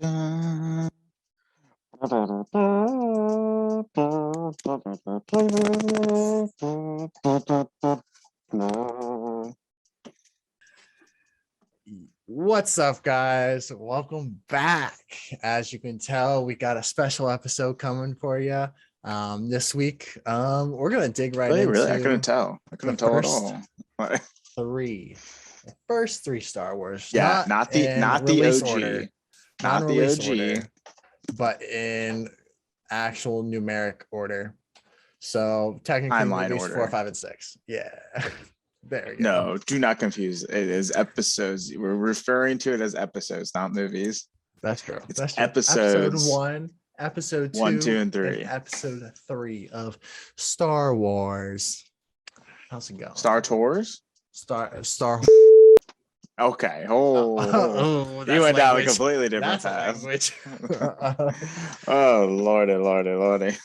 Dun. What's up, guys? Welcome back. As you can tell, we got a special episode coming for you this week. We're gonna dig right Really, really, I couldn't into tell. I the couldn't tell at first all. three, the first three Star Wars, Yeah, not not the in not the release OG, order, not in not the release OG. order, but in actual numeric order. So technically, Timeline movies four, order. five, and six. Yeah, there we go. No, do not confuse. It is episodes. We're referring to it as episodes, not movies. That's true. It's That's true. Episode episodes one, episode one, two, two, and and three. episode three of Star Wars. How's it going? Star Tours. Star. Okay. Oh, Oh, you that's went down a language. completely different That's a path. language. Oh, lordy, lordy, lordy.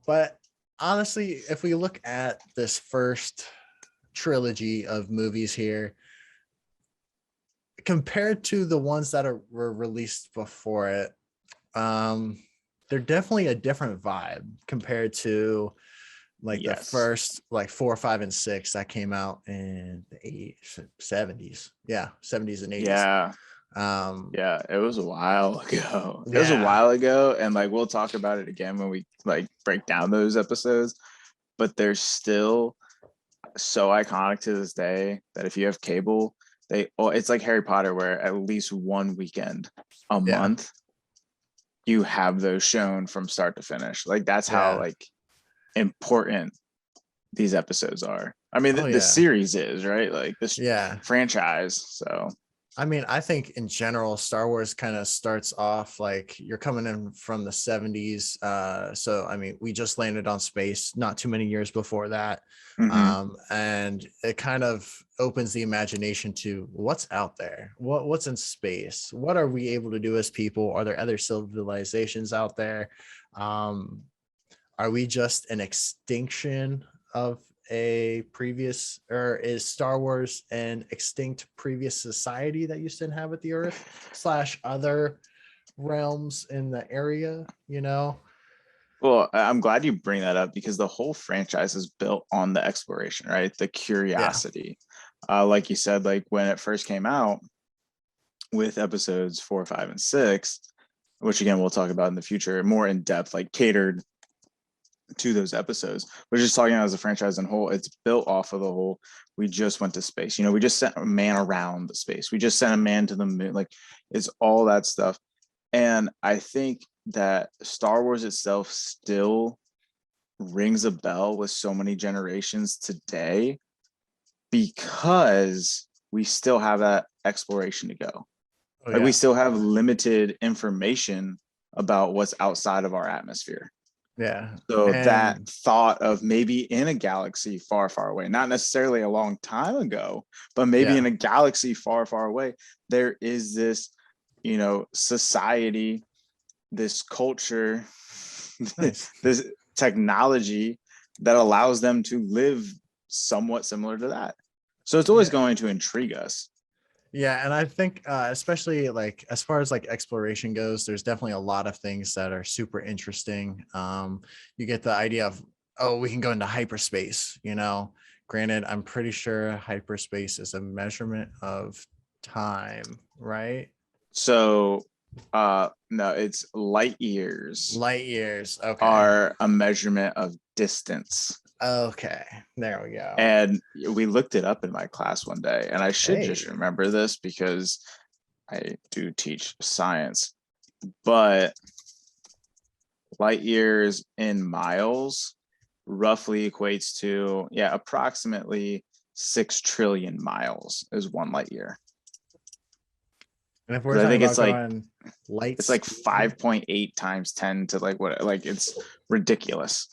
But honestly, if we look at this first trilogy of movies here, compared to the ones that were released before it, they're definitely a different vibe compared to like the Yes. first like 4, 5, and 6 that came out in the 70s. Yeah, 70s and 80s. Yeah. Yeah, it was a while ago. It was a while ago, and like we'll talk about it again when we like break down those episodes. But they're still so iconic to this day that if you have cable, it's like Harry Potter, where at least one weekend a month you have those shown from start to finish. Like that's how like important these episodes are. I mean, the series is right, like this franchise. So I mean, I think in general, Star Wars kind of starts off like you're coming in from the 70s. So, I mean, we just landed on space not too many years before that. And it kind of opens the imagination to what's out there, what's in space, what are we able to do as people? Are there other civilizations out there? Are we just an extinction of a previous, or is Star Wars an extinct previous society that used to inhabit the earth / other realms in the area, you know? Well, I'm glad you bring that up because the whole franchise is built on the exploration, right? The curiosity. Like you said, like when it first came out with episodes 4, 5, and 6, which again we'll talk about in the future more in depth, like catered to those episodes. We're just talking about as a franchise in whole. It's built off of the whole. We just went to space. You know, we just sent a man around the space. We just sent a man to the moon. Like it's all that stuff. And I think that Star Wars itself still rings a bell with so many generations today because we still have that exploration to go. We still have limited information about what's outside of our atmosphere. So that thought of maybe in a galaxy far, far away, not necessarily a long time ago, but maybe in a galaxy far, far away, there is this, you know, society, this culture, this technology that allows them to live somewhat similar to that. So it's always going to intrigue us. Yeah, and I think especially like as far as like exploration goes, there's definitely a lot of things that are super interesting. You get the idea of, oh, we can go into hyperspace, you know. Granted, I'm pretty sure hyperspace is a measurement of time, right? So no, it's light years. Light years, okay, are a measurement of distance. Okay, there we go. And we looked it up in my class one day, and I should just remember this because I do teach science. But light years in miles roughly equates to, approximately 6 trillion miles is 1 light year. And if we're talking about going light, it's like 5.8 times 10 to like what, like it's ridiculous.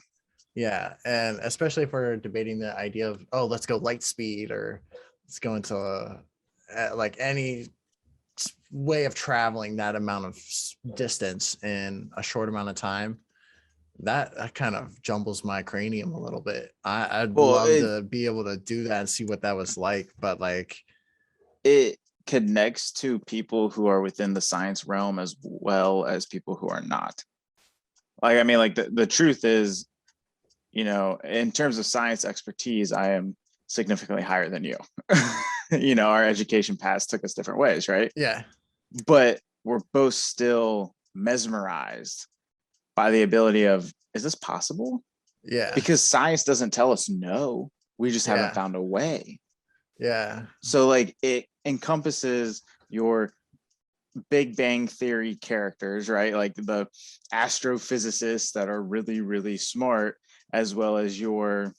Yeah, and especially if we're debating the idea of, oh, let's go light speed, or let's go into like any way of traveling that amount of distance in a short amount of time, that kind of jumbles my cranium a little bit. I'd love to be able to do that and see what that was like, but like it connects to people who are within the science realm as well as people who are not. Like, I mean, like the truth is, you know, in terms of science expertise, I am significantly higher than you. You know, our education paths took us different ways, right? Yeah. But we're both still mesmerized by the ability of, is this possible? Yeah. Because science doesn't tell us no. We just haven't found a way. Yeah. So like it encompasses your Big Bang Theory characters, right? Like the astrophysicists that are really, really smart, as well as your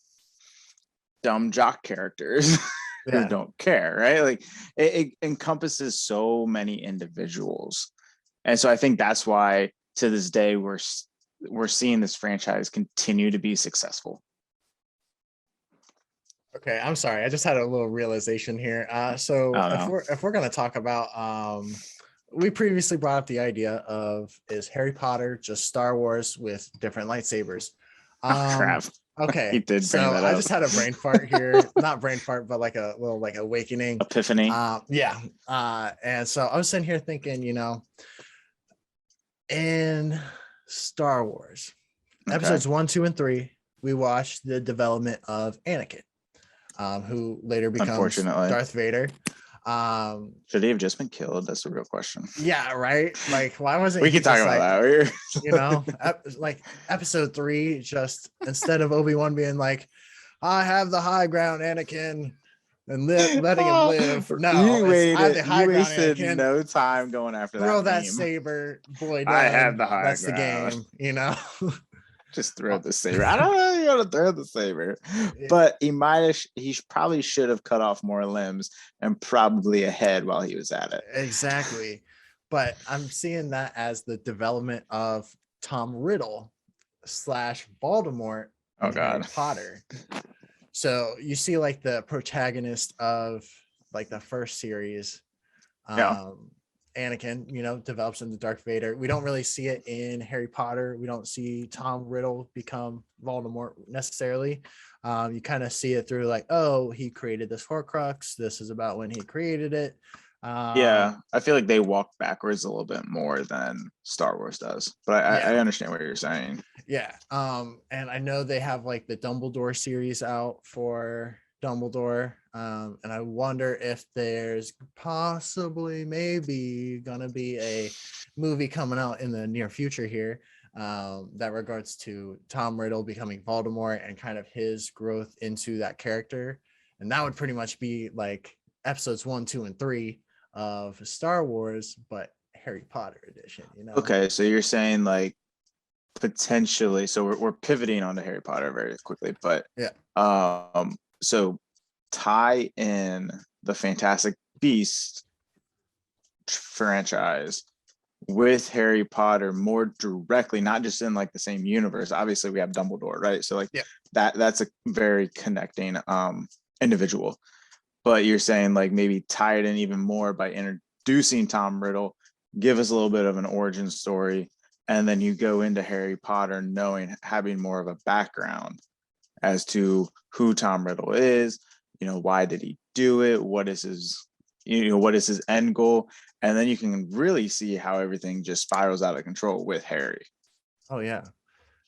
dumb jock characters who don't care, right? Like it encompasses so many individuals. And so I think that's why to this day we're seeing this franchise continue to be successful. Okay, I'm sorry. I just had a little realization here. So if we're gonna talk about we previously brought up the idea of, is Harry Potter just Star Wars with different lightsabers? Crap. Okay, He did bring that I up. just had a brain fart here. Not brain fart, but like a little like awakening. Epiphany. Yeah. And so I was sitting here thinking, you know, in Star Wars, episodes 1, 2, and 3, we watched the development of Anakin, who later becomes Darth Vader. Should he have just been killed? That's the real question. Yeah, right. Like, why wasn't we can talk about that? You know, like episode 3, just instead of Obi-Wan being like, "I have the high ground, Anakin," and letting him live. No, you wasted no time going after that. Throw that saber, boy. Done. I have the high That's ground. The game, you know. Just throw the saber. I don't know. You gotta throw the saber, but he probably should have cut off more limbs and probably a head while he was at it. Exactly, but I'm seeing that as the development of Tom Riddle / Voldemort. Oh God, Harry Potter. So you see, like the protagonist of like the first series, Anakin, you know, develops into Darth Vader. We don't really see it in Harry Potter. We don't see Tom Riddle become Voldemort necessarily. You kind of see it through like, oh, he created this Horcrux. This is about when he created it. Yeah, I feel like they walk backwards a little bit more than Star Wars does, but I understand what you're saying. Yeah. And I know they have like the Dumbledore series out for Dumbledore. And I wonder if there's possibly maybe gonna be a movie coming out in the near future here that regards to Tom Riddle becoming Voldemort and kind of his growth into that character. And that would pretty much be like episodes 1, 2, and 3 of Star Wars, but Harry Potter edition, you know? Okay, so you're saying like potentially, so we're pivoting onto Harry Potter very quickly, but so tie in the Fantastic Beasts franchise with Harry Potter more directly, not just in like the same universe. Obviously we have Dumbledore, right? So like that's a very connecting individual, but you're saying like maybe tie it in even more by introducing Tom Riddle, give us a little bit of an origin story, and then you go into Harry Potter having more of a background as to who Tom Riddle is, you know, why did he do it? What is his end goal? And then you can really see how everything just spirals out of control with Harry. Oh yeah.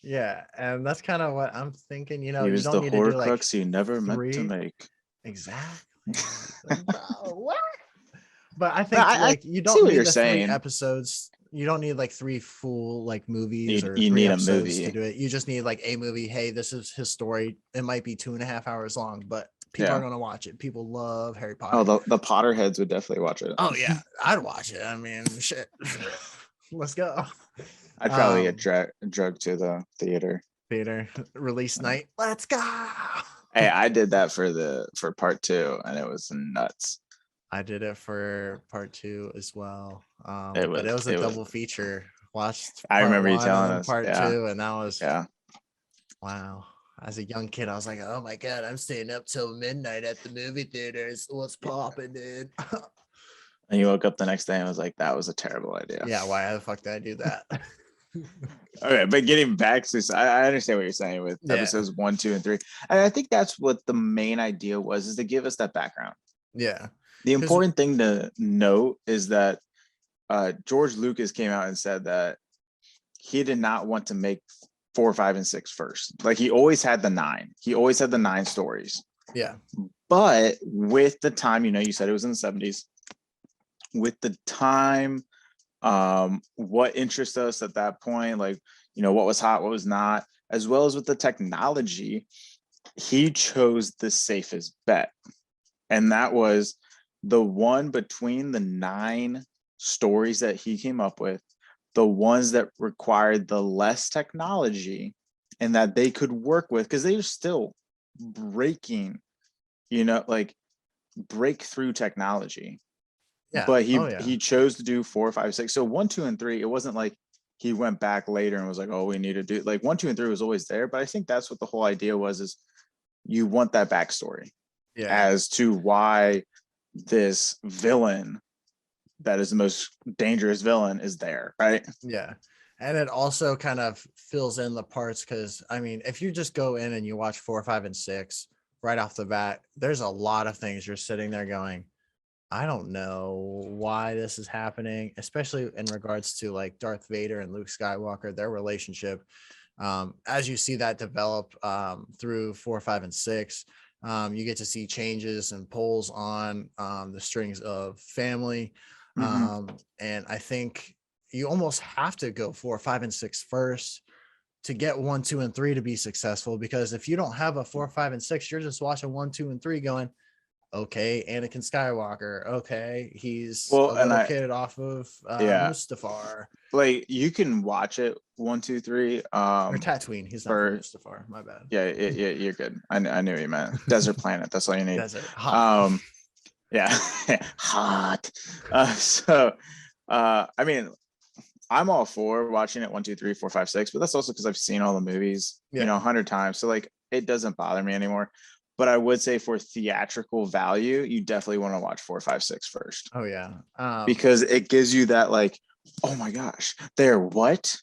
Yeah. And that's kind of what I'm thinking, you know, he was you don't the need Horcrux to do like he never meant to make. Exactly. What? But I think you don't need the 3 episodes. You don't need like 3 full like movies or 3 episodes to do it. You just need like a movie. Hey, this is his story. It might be 2.5 hours long, but people are going to watch it. People love Harry Potter. Oh, the Potterheads would definitely watch it. Oh yeah, I'd watch it. I mean, shit. Let's go. I'd probably get drugged to the theater release night. Let's go. Hey, I did that for part 2, and it was nuts. I did it for part 2 as well. But it was a double feature. Watched. I remember you telling us part 2, and that was wow. As a young kid, I was like, "Oh my god, I'm staying up till midnight at the movie theaters. What's popping, dude?" And you woke up the next day and was like, "That was a terrible idea." Yeah, why the fuck did I do that? Okay, but getting back to, I understand what you're saying with episodes 1, 2, and 3. And I think that's what the main idea was, is to give us that background. Yeah. The Because important thing to note is that George Lucas came out and said that he did not want to make 4, 5, and 6 first. Like he always had the 9. He always had the 9 stories. yeah, But with the time, you said it was in the 70s. With the time, what interested us at that point, like, what was hot, what was not, as well as with the technology, he chose the safest bet. And that was the one between the 9 stories that he came up with, the ones that required the less technology and that they could work with, because they're still breaking, like breakthrough technology. yeah, But oh yeah, he chose to do 4, 5, 6. So 1, 2, and 3, it wasn't like he went back later and was like, oh, we need to do like 1, 2, and 3 was always there. But I think that's what the whole idea was, is you want that backstory yeah, as to why this villain that is the most dangerous villain is there, right? yeah. And it also kind of fills in the parts, because I mean, if you just go in and you watch 4, 5, and 6 right off the bat, there's a lot of things you're sitting there going, I don't know why this is happening, especially in regards to like Darth Vader and Luke Skywalker, their relationship. As you see that develop through 4, 5, and 6, you get to see changes and pulls on the strings of family. Mm-hmm. And I think you almost have to go 4, 5, and 6 first to get 1, 2, and 3 to be successful. Because if you don't have a 4, 5, and 6, you're just watching 1, 2, and 3 going, okay, Anakin Skywalker. Okay, he's Well, a and little kid off of yeah, Mustafar like you can watch it 1, 2, 3. or Tatooine. He's not from For Mustafar. My bad. yeah, you're good. I knew what you meant. Desert planet. That's all you need. Desert hot. Um, yeah, hot. So, I mean, I'm all for watching it 1, 2, 3, 4, 5, 6, but that's also because I've seen all the movies, Yeah. 100 times. So like, it doesn't bother me anymore. But I would say for theatrical value, you definitely want to watch 4, 5, 6 first, Oh yeah. because it gives you that like, oh my gosh, they're what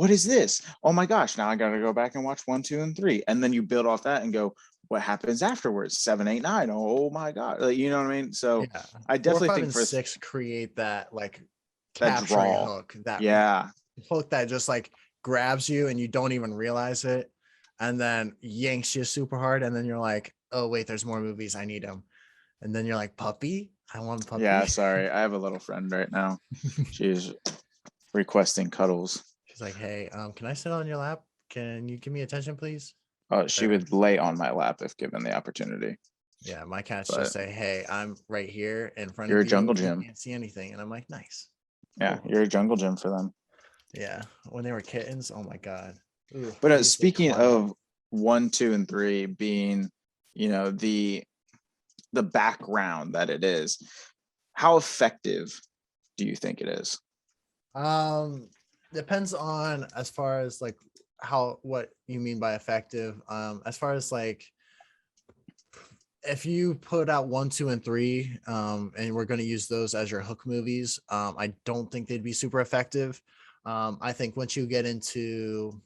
is this? Oh my gosh, now I gotta go back and watch 1, 2, and 3, and then you build off that and go, what happens afterwards? 7, 8, 9. Oh my god, like, you know what I mean? So Yeah. I 4, definitely 5, think and for 6 create that like that capturing draw, hook, that yeah, hook that just like grabs you and you don't even realize it, and then yanks you super hard, and then you're like, oh wait, there's more movies, I need them. And then you're like, puppy, I want yeah. puppy. Sorry, I have a little friend right now. She's requesting cuddles. She's like, hey, can I sit on your lap? Can you give me attention, please? She There. would lay on my lap if given the opportunity. Yeah, my cats just But say, hey, I'm right here in front you're of a jungle you. You gym. can't see anything. And I'm like, nice. Yeah, Cool. you're a jungle gym for them. Yeah. When they were kittens, oh my God. Ooh, But they used to speaking climb. of 1, 2, and 3 being, the background that it is, how effective do you think it is? Um, Depends on as far as like what you mean by effective. As far as like if you put out 1, 2, and 3, and we're going to use those as your hook movies, I don't think they'd be super effective. I think once you get into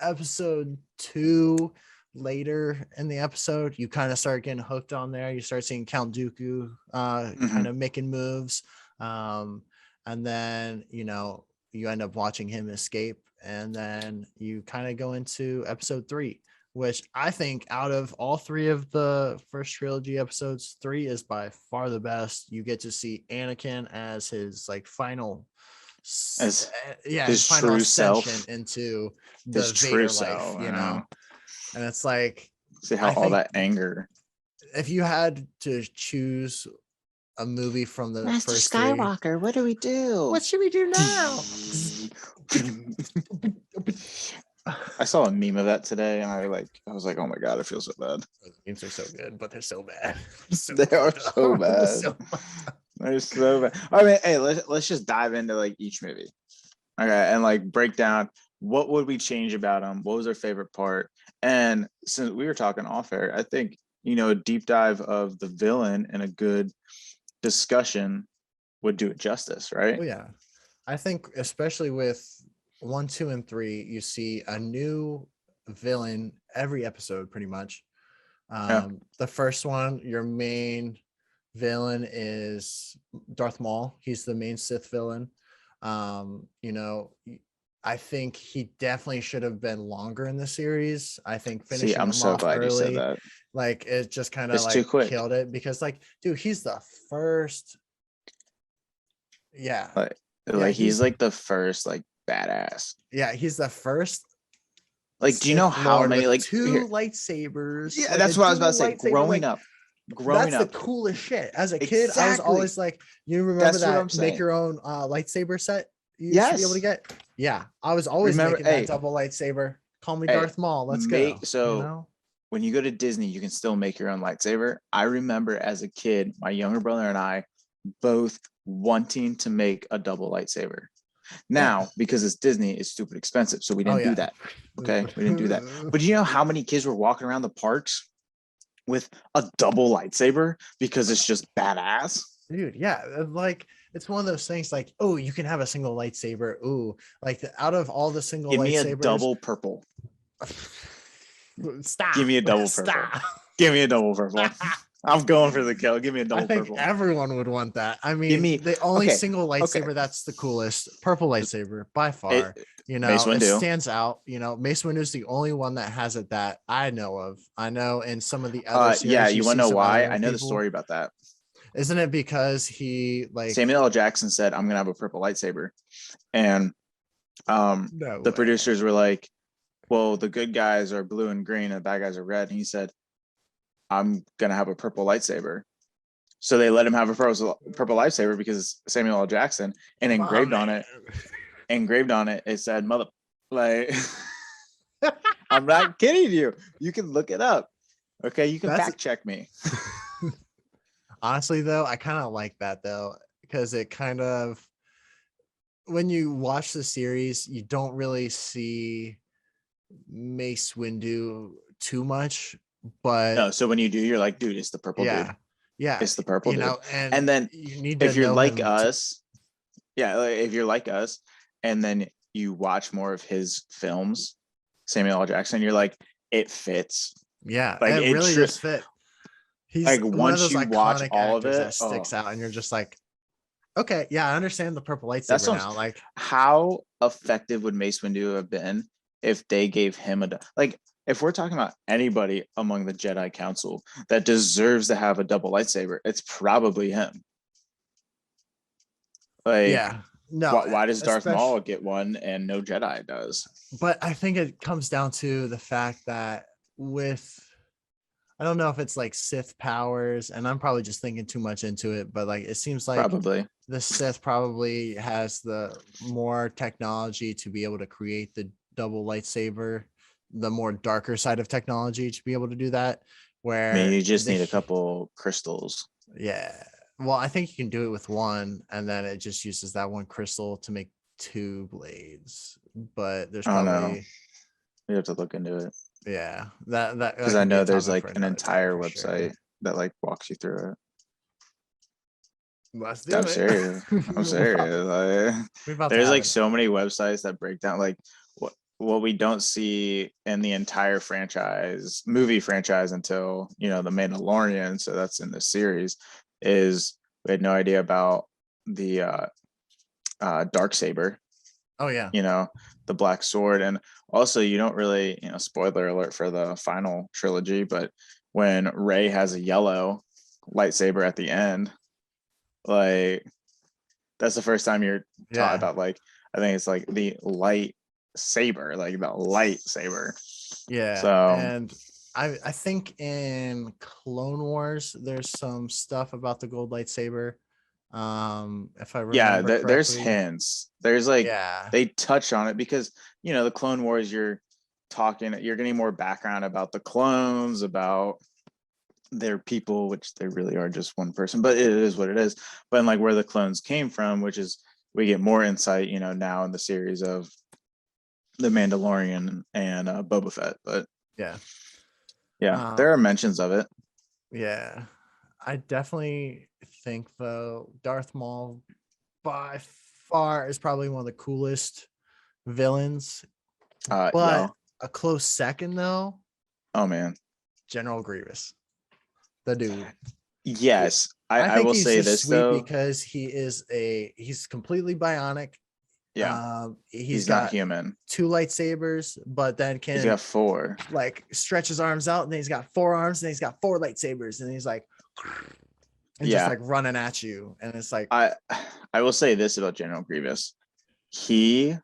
episode 2, later in the episode, you kind of start getting hooked on there. You start seeing Count Dooku kind Mm-hmm. of making moves. And then, you end up watching him escape. And then you kind of go into episode 3, which I think out of all 3 of the First Trilogy episodes, 3 is by far the best. You get to see Anakin as his like final As his his final true ascension self, into his the true Vader life, self, and it's like, see how I all think that anger. if you had to choose a movie from the Master first 3, Skywalker, what do we do? what should we do now? I saw a meme of that today, and I was like, oh my god, I feel so bad. Those memes are so good, but they're so bad. They are so bad. They're so bad. I mean, hey, let's just dive into like each movie, okay, and like break down what would we change about them. What was our favorite part? And since we were talking off air, I think a deep dive of the villain and a good discussion would do it justice, Oh right? yeah, I think especially with 1, 2, and 3, you see a new villain every episode, pretty much. Yeah. The first one, your main villain is Darth Maul. He's the main Sith villain. You know, I think he definitely should have been longer in the series. I think See, finishing I'm him so off glad you said early, that. like it just kind of It's too like quick. killed it because like, dude, he's the first. Yeah. Like, Yeah, he's he's like the first like badass. he's the first Like, do you know Sith how Lord many with like here? two lightsabers, Yeah, like a that's what I was about to dual say. lightsaber. Like Growing that's the up, coolest shit. As a kid, I was exactly. always like, you remember That's what I'm that make saying. your own lightsaber set you used to be able to Yes. get? Yeah, I was always Remember, making that double lightsaber. Call me hey, Darth Maul. Let's go. make so when you go to Disney, you can still make your own lightsaber. I remember as a kid, my younger brother and I both wanting to make a double lightsaber. Yeah. Now, because it's Disney, it's stupid expensive. So we Oh didn't do yeah. that. Okay. We didn't do that. But you know how many kids were walking around the parks with a double lightsaber because it's just badass? Dude, yeah, like it's one of those things like, oh, you can have a single lightsaber. Ooh, like out of all the single Give me a lightsabers, double purple. Give stop, me a double purple. stop. Give me a double purple. I'm going for the kill. Give me a I double think purple. everyone would want that. I Give mean, me the only okay. single Okay. lightsaber that's the coolest, purple lightsaber by It far. You Mace know, it Windu. stands out. You know, Mace Windu is the only one that has it that I know of. I know in some of the other Yeah, series, you you wanna see know some why? other I know the people. story about that. Isn't it because he like Samuel L. Jackson said, I'm gonna have a purple lightsaber. And no the way? producers were like, well, the good guys are blue and green and the bad guys are red. And he said, I'm gonna have a purple lightsaber. So they let him have a purple lightsaber because it's Samuel L. Jackson, and My man. engraved on it, it said mother. Like, I'm not kidding you. You can look it up. Okay, you can That's fact check me. honestly though, I kind of like that though, because it kind of when you watch the series, you don't really see Mace Windu too much, but No, so when you do, you're like, dude, it's the purple dude. yeah, yeah, It's the purple dude. and And then you need to if you're know like him to, us, yeah, like, if you're like us, and then you watch more of his films, Samuel L. Jackson, you're like, it fits. yeah, Like it it really does fit. He's like one of once those you watch iconic all of actors it, that oh, sticks out, and you're just like, okay, yeah, I understand the purple that's lightsaber so now. Like, how effective would Mace Windu have been if they gave him like if we're talking about anybody among the Jedi Council that deserves to have a double lightsaber, it's probably him. Like, yeah, no, why does Darth especially, Maul get one and no Jedi does? but I think it comes down to the fact that with I don't know if it's like Sith powers, and I'm probably just thinking too much into it, but like it seems like Probably. the Sith probably has the more technology to be able to create the double lightsaber, the more darker side of technology to be able to do that. I mean, Where you just the need a couple crystals. yeah, well, I think you can do it with one, and then it just uses that one crystal to make two blades. But there's I don't know. probably We have to look into it yeah that because I can be know a there's topic like for an another time entire for sure. website that like walks you through it. Let's do I'm it. serious. I'm serious. We about to There's have like it. so many websites that break down like what we don't see in the entire movie franchise until the Mandalorian. So that's in the series. Is we had no idea about the dark saber. Oh yeah. The black sword, and also you don't really spoiler alert for the final trilogy, but when Rey has a yellow lightsaber at the end, like that's the first time you're taught Yeah. about like I think it's like the light saber, like the lightsaber. Yeah. So And I think in Clone Wars there's some stuff about the gold lightsaber. If I yeah, remember there's correctly. hints. There's like Yeah. they touch on it because the Clone Wars. You're getting more background about the clones, about their people, which they really are just one person, but it is what it is. But like where the clones came from, which is we get more insight, now in the series of the Mandalorian and Boba Fett. But Yeah. yeah, Um, there are mentions of it. yeah. I definitely think though Darth Maul by far is probably one of the coolest villains, Yeah. but a close second though Oh man. General Grievous, the dude. Yes, I I think will he's say just this sweet though. because he's completely bionic. Yeah, He's he's not got human. 2 lightsabers, but then He's can got 4. like stretch his arms out, and then he's got 4 arms, and then he's got 4 lightsabers, and he's like, and just Yeah, like running at you, and it's like, I I will say this about General Grievous. He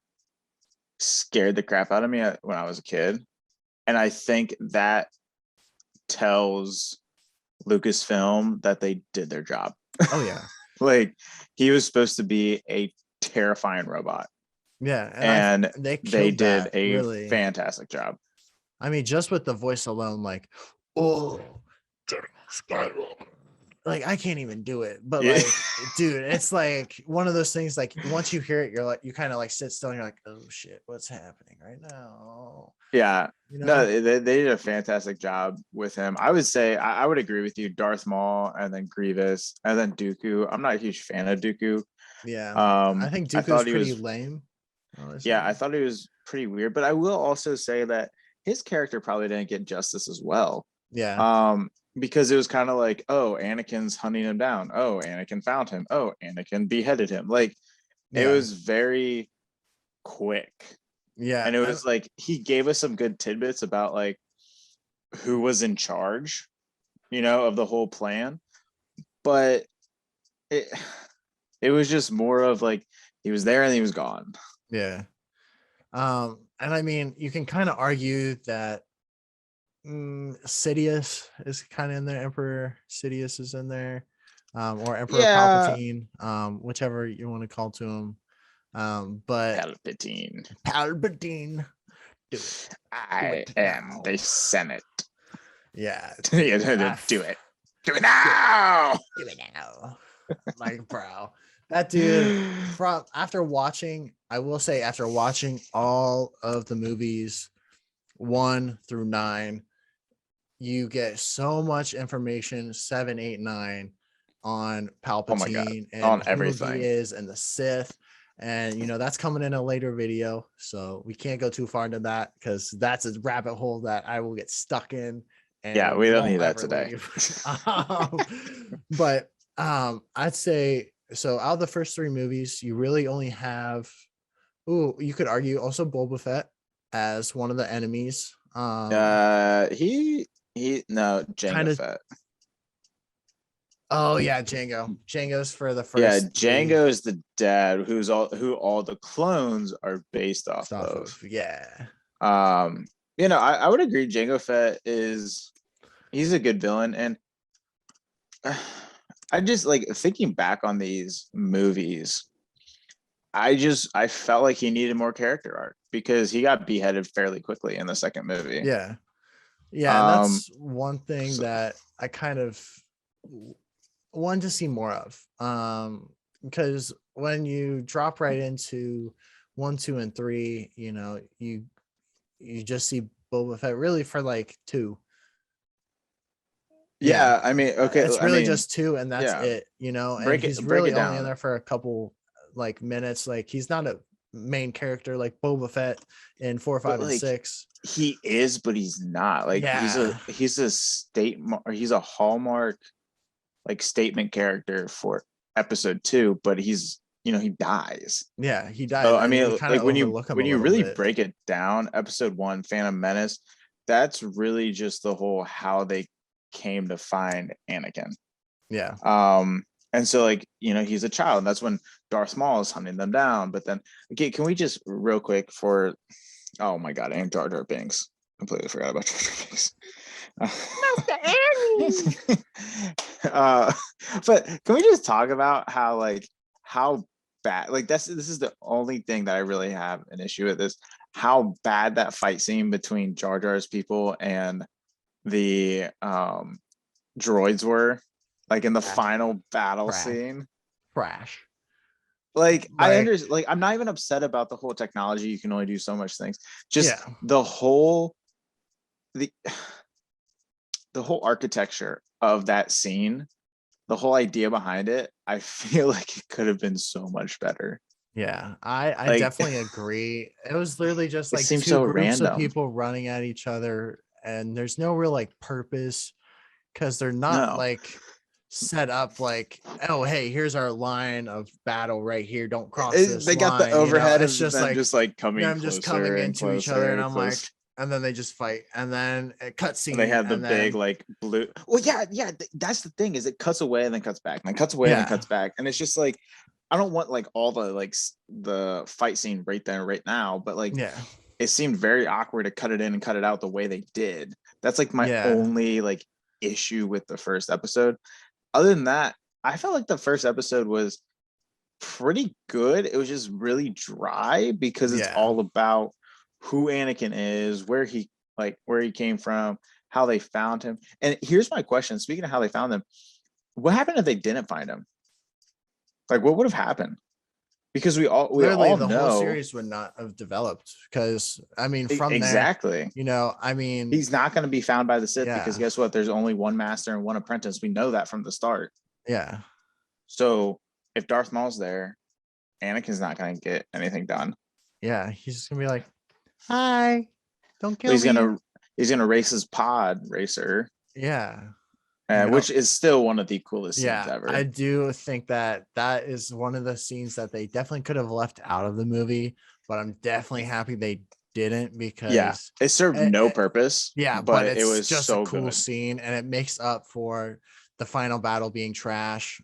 scared the crap out of me when I was a kid, and I think that tells Lucasfilm that they did their job. oh yeah, Like, he was supposed to be a terrifying robot, yeah, and and they they killed did that a really. fantastic job. I mean, just with the voice alone, like, oh, General Skywalker. Like, I can't even do it, but Yeah. like, dude, it's like one of those things. Like, once you hear it, you're like, you kind of like sit still, and you're like, oh shit, what's happening right now? Yeah. You No, know? they did a fantastic job with him. I would say I would agree with you. Darth Maul, and then Grievous, and then Dooku. I'm not a huge fan of Dooku. Yeah, I think I Dooku's thought he pretty was, lame. yeah, I Honestly, thought he was pretty weird, but I will also say that his character probably didn't get justice as well. yeah, Um, because it was kind of like, oh, Anakin's hunting him down. Oh, Anakin found him. Oh, Anakin beheaded him. Like, it yeah, was very quick. yeah, And it and was like he gave us some good tidbits about like who was in charge, of the whole plan. But it it was just more of like he was there and he was gone. yeah. And I mean, you can kind of argue that Sidious is kind of in there. Emperor Sidious is in there, or Emperor Yeah, Palpatine, whichever you want to call to him. But Palpatine. Palpatine, do it, do I it am now. the Senate. Yeah, Yeah, do it. Do it now. do it now. Like, bro, that dude. From after watching, I will say, after watching all of the movies 1 through 9, you get so much information, 7, 8, 9, on Oh my god. Palpatine and On who he everything. is and the Sith. And that's coming in a later video, so we can't go too far into that because that's a rabbit hole that I will get stuck in Yeah, and we don't need won't that ever today. leave. But I'd say so. Out of the first 3 movies, you really only have. Ooh, you could argue also Boba Fett as one of the enemies. He no, Kind Jango of. Fett. Oh yeah, Django's for the Yeah, first 3 Django is the dad who all the clones are based off stuff of. of. Yeah, Um, I would agree Django Fett he's a good villain, and I just like thinking back on these movies. I felt like he needed more character arc because he got beheaded fairly quickly in the second movie. yeah, yeah, and Um, that's one thing so, that I kind of wanted to see more of. Because when you drop right into 1, 2, and 3, you just see Boba Fett really for like 2. Yeah, yeah, I mean, okay, it's I really mean, just 2, and that's yeah, it. And he's break really it only in down. there for a couple like minutes. Like, he's not a main character like Boba Fett in 4, But 5, and like 6. he is, but he's not. Like Yeah, he's a he's a hallmark like statement character for episode 2, but he dies. yeah, he dies, So I and we mean, kind of like overlook him when a you little really bit. break it down, episode 1, Phantom Menace, that's really just the whole how they came to find Anakin. Yeah, And so like, he's a child, and that's when Darth Maul is hunting them down. But then, okay, can we just real quick for, oh my god, and Jar Jar Binks. Completely forgot about Jar Jar Binks. Master Annie. uh, but can we just talk about how bad, like this is the only thing that I really have an issue with, is how bad that fight scene between Jar Jar's people and the droids were, like in the Trash, final battle trash, scene. trash. Like, I Like, understand, like I'm not even upset about the whole technology, you can only do so much things, just yeah, the the whole architecture of that scene, the whole idea behind it, I feel like it could have been so much better. yeah. I Like, definitely agree. It was literally just it like seems 2 so groups of random. people running at each other, and there's no real like purpose because they're not No, like set up like, oh hey, here's our line of battle right here, don't cross this they got the line, you know. overhead It's of just them like just like coming them just coming closer and into each other, closer and and I'm like, closer. and then they just fight, and then a cut And they scene, have the and big then like blue. Well, yeah. That's the thing is it cuts away and then cuts back, and then cuts away and then yeah, cuts back, and it's just like I don't want like all the like the fight scene right there right now, but like yeah, it seemed very awkward to cut it in and cut it out the way they did. That's like my yeah, only like issue with the first episode. Other than that, I felt like the first episode was pretty good. It was just really dry because it's yeah. all about who Anakin is, where he came from, how they found him. And here's my question: speaking of how they found him, what happened if they didn't find him? Like, what would have happened? Because we Literally all the whole know series would not have developed, because I mean from there, exactly you know, I mean, he's not going to be found by the Sith because yeah, guess what? There's only one master and one apprentice. We know that from the start. yeah, So if Darth Maul's there, Anakin's not going to get anything done. yeah, he's just gonna be like, hi, don't kill He's me. gonna race his pod racer, Yeah, you know, which is still one of the coolest scenes yeah, I ever. do think that that is one of the scenes that they definitely could have left out of the movie, but I'm definitely happy they didn't, Yeah, because it served no purpose, yeah, but but it it's was just a so cool good. scene, and it makes up for the final battle being trash,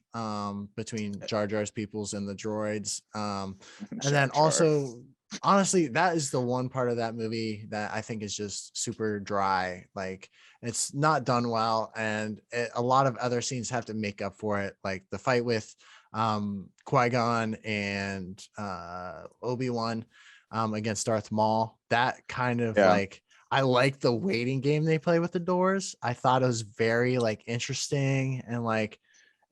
between Jar Jar's peoples and the droids. And Jar then Jar. also, honestly, that is the one part of that movie that I think is just super dry. Like, it's not done well, and a lot of other scenes have to make up for it, like the fight with Qui-Gon and Obi-Wan against Darth Maul. That kind of Yeah. like, I like the waiting game they play with the doors. I thought it was very like interesting, and like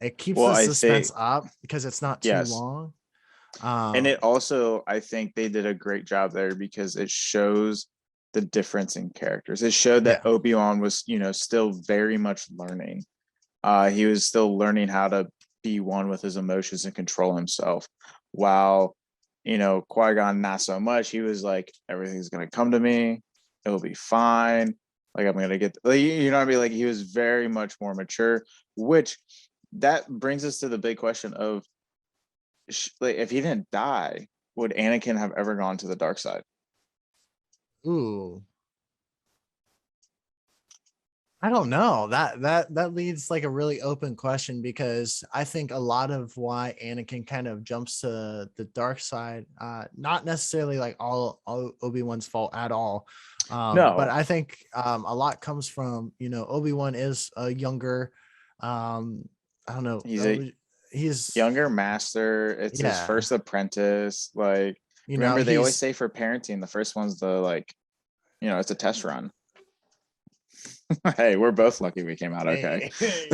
it keeps Well, the I think suspense up because it's not too yes, long. and Um, it also I think they did a great job there because it shows the difference in characters. It showed that yeah, Obi-Wan was, still very much learning. He was still learning how to be one with his emotions and control himself. While, Qui-Gon, not so much. He was like, everything's going to come to me. It'll be fine. Like, I'm going to get, like, you know what I mean? Like, he was very much more mature, which that brings us to the big question of, like, if he didn't die, would Anakin have ever gone to the dark side? ooh, I don't know. That leads like a really open question, because I think a lot of why Anakin kind of jumps to the dark side, not necessarily like all Obi-Wan's fault at all. But No, I think a lot comes from, Obi-Wan is a younger, I don't know, he's a he's younger master. It's his yeah, first apprentice. Like, remember they always he's say for parenting, the first one's the like, it's a test run. Hey, we're both lucky we came out okay. hey,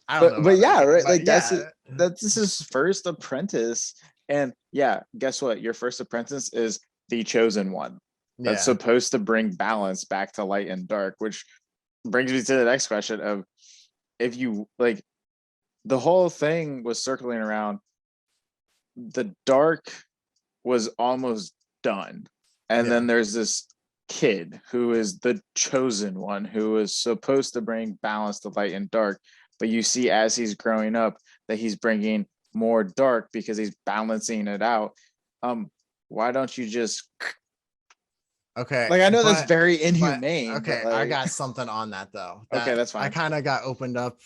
I don't but know but about yeah, okay, right. but Like yeah, that's his first apprentice. And yeah, guess what? Your first apprentice is the chosen one. That's yeah, supposed to bring balance back to light and dark, which brings me to the next question of if you like the whole thing was circling around the dark was almost done. And yeah. then there's this kid who is the chosen one who is supposed to bring balance to light and dark. But you see, as he's growing up, that he's bringing more dark because he's balancing it out. Why don't you just Okay, like? I know that's but very but inhumane, but okay, I like, got something on that though. okay, That that's I fine. kind of got opened up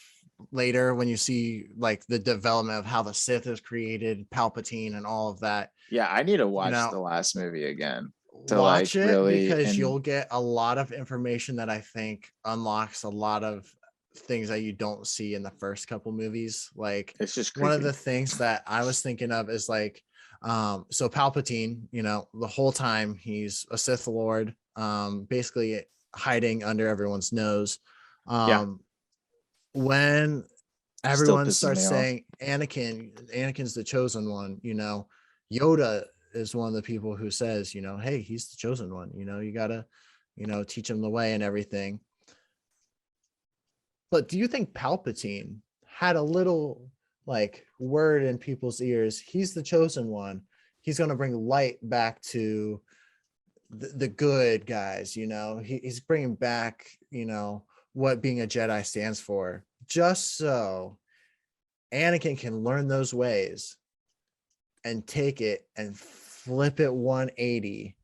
later when you see like the development of how the Sith is created, Palpatine, and all of that. Yeah, I need to You watch know, the last movie again to like watch it, really because and you'll get a lot of information that I think unlocks a lot of things that you don't see in the first couple movies. Like, it's just one of creepy. the things that I was thinking of is like, so Palpatine, the whole time he's a Sith Lord, basically hiding under everyone's nose. Yeah, Um, when still everyone pisses starts me off. saying Anakin's the chosen one, Yoda is one of the people who says, hey, he's the chosen one, you gotta, teach him the way and everything. But do you think Palpatine had a little like word in people's ears? He's the chosen one. He's going to bring light back to the good guys, he's bringing back, what being a Jedi stands for, just so Anakin can learn those ways and take it and flip it 180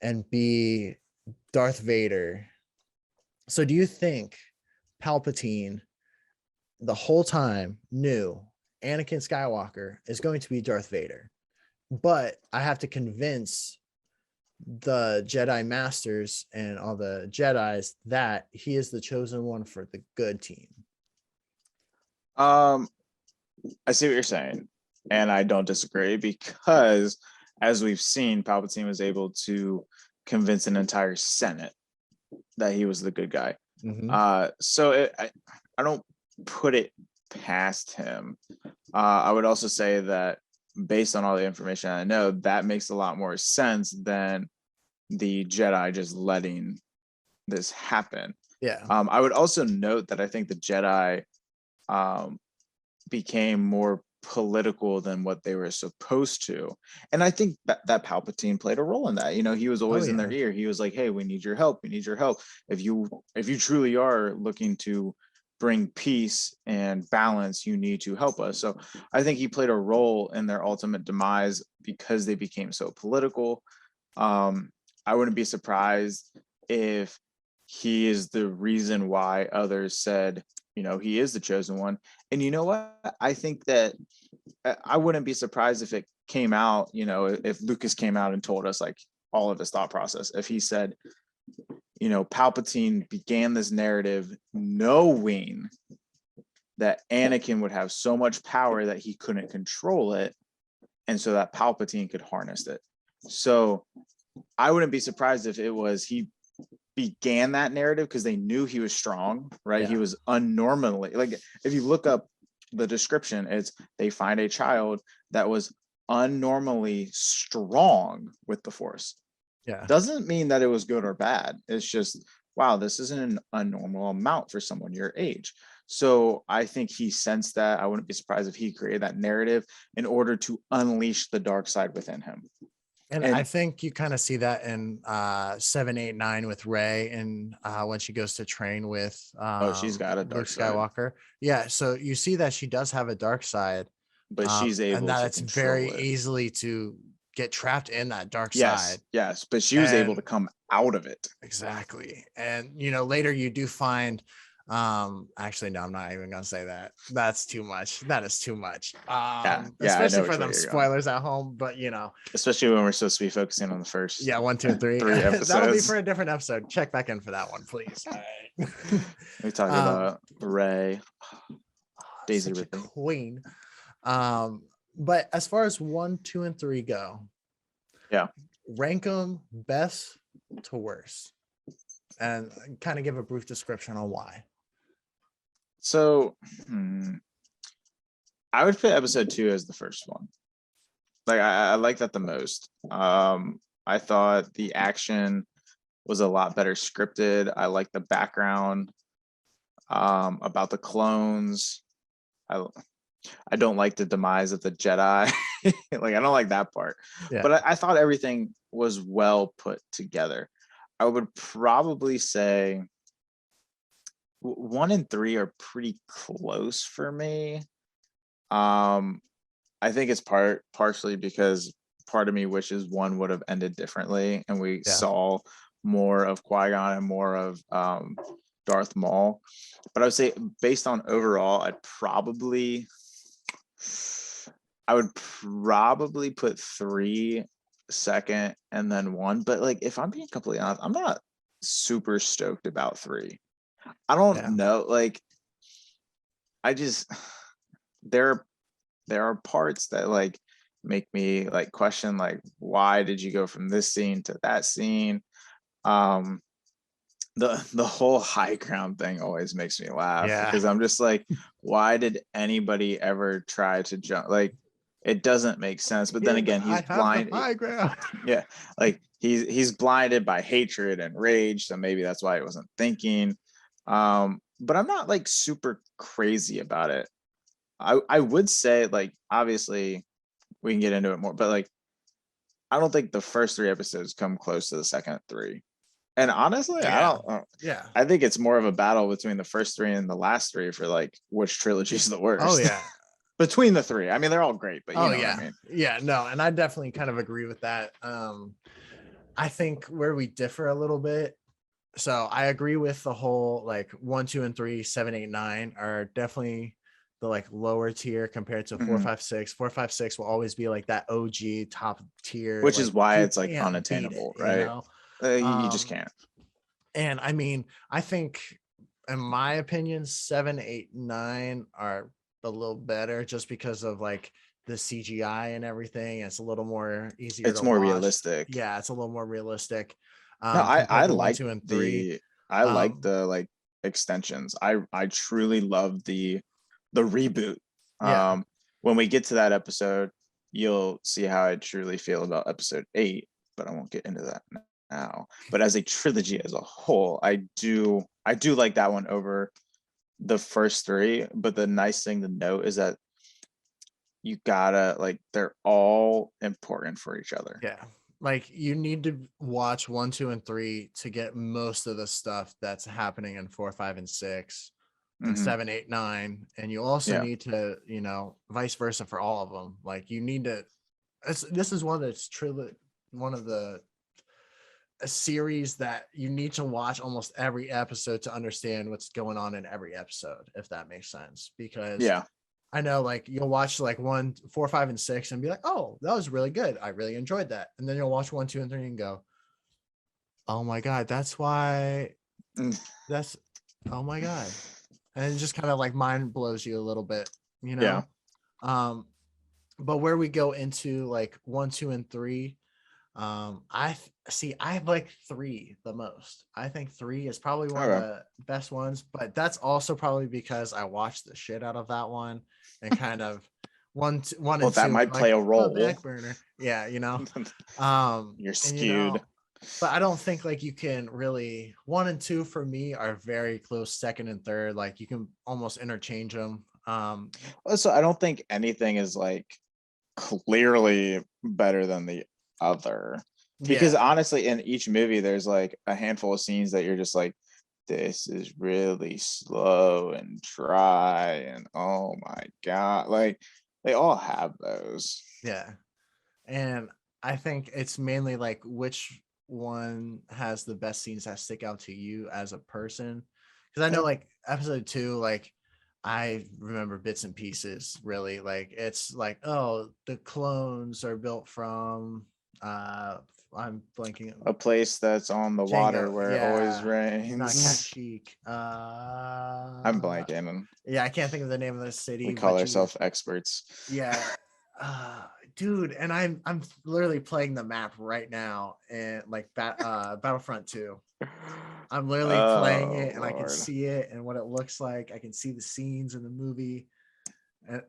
and be Darth Vader. So do you think Palpatine the whole time knew Anakin Skywalker is going to be Darth Vader, but I have to convince the Jedi Masters and all the Jedis that he is the chosen one for the good team? I see what you're saying, and I don't disagree, because as we've seen, Palpatine was able to convince an entire Senate that he was the good guy. So I don't put it past him. I would also say that based on all the information I know, that makes a lot more sense than the Jedi just letting this happen. Yeah. I would also note that I think the Jedi became more political than what they were supposed to, and I think that Palpatine played a role in that. He was always in their ear. He was like, hey, we need your help, if you truly are looking to bring peace and balance, you need to help us. So I think he played a role in their ultimate demise because they became so political. I wouldn't be surprised if he is the reason why others said, he is the chosen one. And you know what? I think that I wouldn't be surprised if it came out, if Lucas came out and told us like all of his thought process. If he said, Palpatine began this narrative knowing that Anakin would have so much power that he couldn't control it, and so that Palpatine could harness it. So I wouldn't be surprised if it was he began that narrative because they knew he was strong, right? He was unnormally, like, if you look up the description, it's they find a child that was unnormally strong with the Force. Doesn't mean that it was good or bad. It's just, wow, this isn't a normal amount for someone your age. So I think he sensed that. I wouldn't be surprised if he created that narrative in order to unleash the dark side within him. And I think you kind of see that in 7, 8, 9 with Rey, and when she goes to train with she's got a dark Luke Skywalker. Side. Yeah, so you see that she does have a dark side, but she's able and that to it's control very it. easily to get trapped in that dark Yes, side. yes, but she was able to come out of it. Exactly. And later you do find actually no, I'm not even gonna say that. That's too much. That is too much. Especially for them spoilers at home, but especially when we're supposed to be focusing on the first 1, 2, and 3 episodes. That'll be for a different episode. Check back in for that one, please. All right. We talk about Rey, Daisy such Ridley, a queen. But as far as 1, 2, and 3 go, rank them best to worst, and kind of give a brief description on why. So I would put episode 2 as the first one. Like I like that the most. I thought the action was a lot better scripted. I like the background about the clones. I don't like the demise of the Jedi. Like I don't like that part. But I thought everything was well put together. I would probably say 1 and 3 are pretty close for me. I think it's partially because part of me wishes 1 would have ended differently and we saw more of Qui-Gon and more of Darth Maul. But I would say based on overall, I would probably put 3 second and then 1. But like, if I'm being completely honest, I'm not super stoked about 3. I don't know. Like, I just there are parts that like make me like question like, why did you go from this scene to that scene? The whole high ground thing always makes me laugh because I'm just like, why did anybody ever try to jump? Like, it doesn't make sense. But then again, he's blind. High ground. Yeah, like he's blinded by hatred and rage, so maybe that's why he wasn't thinking. But I'm not like super crazy about it. I would say, like, obviously we can get into it more, but like I don't think the first 3 episodes come close to the second 3. And honestly, I Yeah. don't. Yeah. I think it's more of a battle between the first 3 and the last 3 for like which trilogy is the Oh worst. yeah. Between the 3, I mean, they're all great, but you Oh know what I yeah. mean. Yeah. No, and I definitely kind of agree with that. I think where we differ a little bit. So I agree with the whole like 1, 2, and 3, 7, 8, 9 are definitely the like lower tier compared to 4, Mhm. 5, 6. 4, 5, 6 will always be like that OG top tier. Which is Like why you it's like can't beat it, unattainable, you right? know? You just Um, can't. and I mean, I think in my opinion, 7, 8, 9 are a little better just because of like the CGI and everything. It's a little more easier It's to more watch. realistic. Yeah, it's a little more realistic No, I compared to 1, like 2, and 3. I like Um, the like extensions. I truly love the reboot. yeah, Um, when we get to that episode, you'll see how I truly feel about episode 8, but I won't get into that now. But as a trilogy as a whole, I do like that one over the first 3. But the nice thing to note is that you gotta like they're all important for each other. yeah. Like you need to watch 1, 2, and 3 to get most of the stuff that's happening in 4, 5, and 6 and Hmm. 7, 8, 9. And you also Yeah. need to, vice versa for all of them. Like you need to this is one that's truly one of the a series that you need to watch almost every episode to understand what's going on in every episode, if that makes sense. Because Yeah. I know like you'll watch like 1, 4, 5, and 6 and be like, oh, that was really good. I really enjoyed that. And then you'll watch 1, 2, and 3 and go, oh my God, that's why Mm. that's oh my God. And it just kind of like mind blows you a little bit, you Yeah. know? Um, but where we go into like 1, 2, and 3, I like 3 the most. I think 3 is probably one of Okay. the best ones, but that's also probably because I watched the shit out of that one and kind of one Well, and that two were might like play a on the role. back burner. Yeah, You're and skewed. but I don't think like you can really 1 and 2 for me are very close, second and third. Like you can almost interchange them. Also, I don't think anything is like clearly better than the other. Because Yeah. honestly, in each movie, there's like a handful of scenes that you're just like, this is really slow and dry, and oh my God. Like they all have those. Yeah. And I think it's mainly like which one has the best scenes that stick out to you as a person. Because I know Yeah. like episode 2, like I remember bits and pieces really. Like it's like, oh, the clones are built from I'm blanking A place that's on the water Django. where it always Yeah. Not rains. Kashyyyk. I'm blanking, and Yeah, I can't think of the name of the we city, call but you ourselves experts. yeah. Dude, and I'm literally playing the map right now and like Battlefront 2. I'm literally playing Oh it and I can Lord. see it and what it looks like. I can see the scenes in the movie. And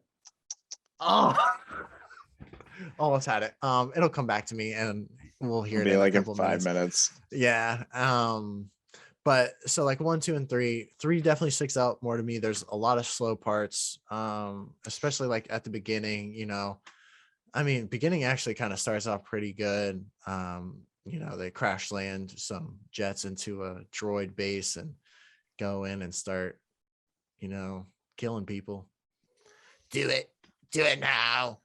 oh almost had it. It'll come back to me and we'll hear It'll it be in a like in couple 5 minutes. minutes. Yeah. But so like 1, 2, and 3 definitely sticks out more to me. There's a lot of slow parts, especially like at the beginning. I mean, beginning actually kind of starts off pretty good. They crash land some jets into a droid base and go in and start, killing people. Do it now.